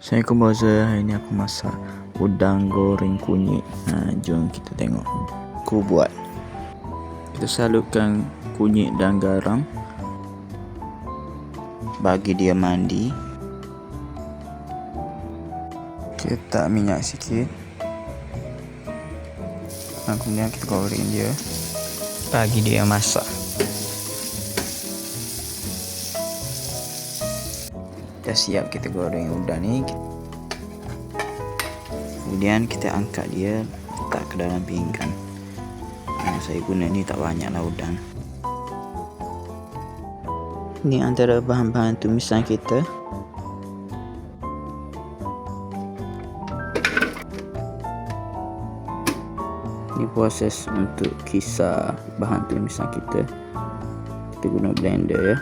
Assalamualaikum boza, hari ni aku masak udang goreng kunyit. Jom kita tengok. Aku buat. Kita salurkan kunyit dan garam. Bagi dia mandi. Kita letak minyak sikit. Kemudian kita goreng dia. Bagi dia masak. Dah siap kita goreng udang ni. Kemudian kita angkat dia, letak ke dalam pinggan. Saya guna ni tak banyak lah udang. Ni antara bahan-bahan tumisan kita. Ni proses untuk kisar bahan tumisan kita. Kita guna blender ya.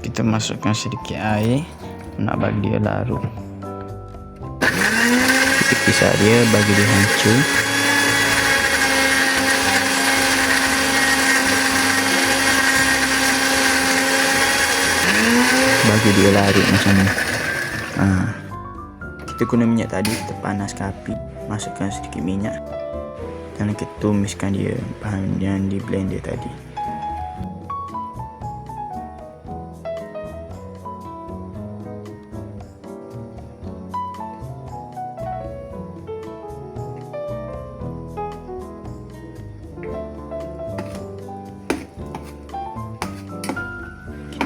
Kita masukkan sedikit air nak bagi dia larut. Kita kisar dia bagi dia hancur. Bagi dia larut macam ni. Kita guna minyak tadi, kita panaskan api, masukkan sedikit minyak dan kita tumiskan dia bahan yang di blender tadi.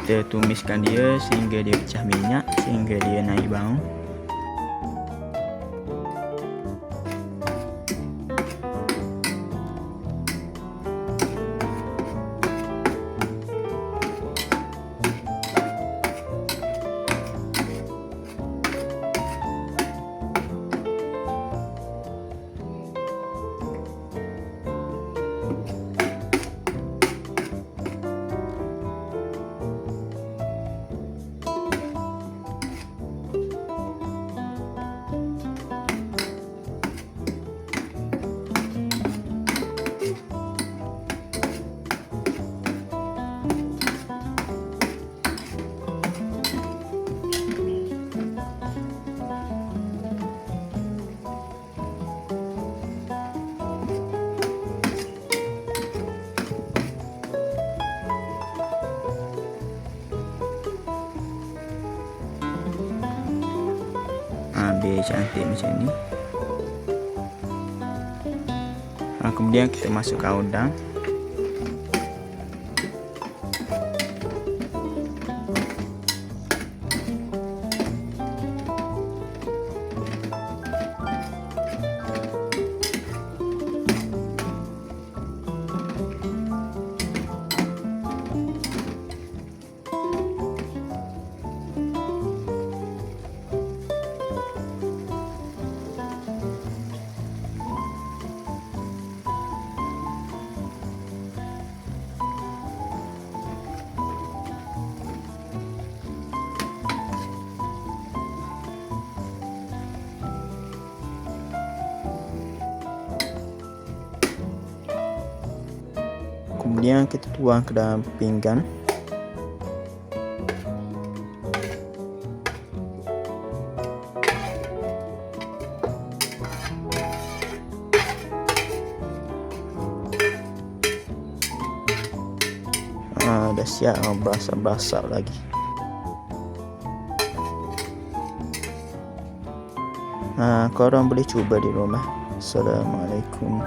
Kita tumiskan dia sehingga dia pecah minyak, sehingga dia naik bau. Biar cantik macam ni. Kemudian kita masukkan udang. Kemudian kita tuang ke dalam pinggan. Dah siap, basah-basah lagi. Korang boleh cuba di rumah. Assalamualaikum.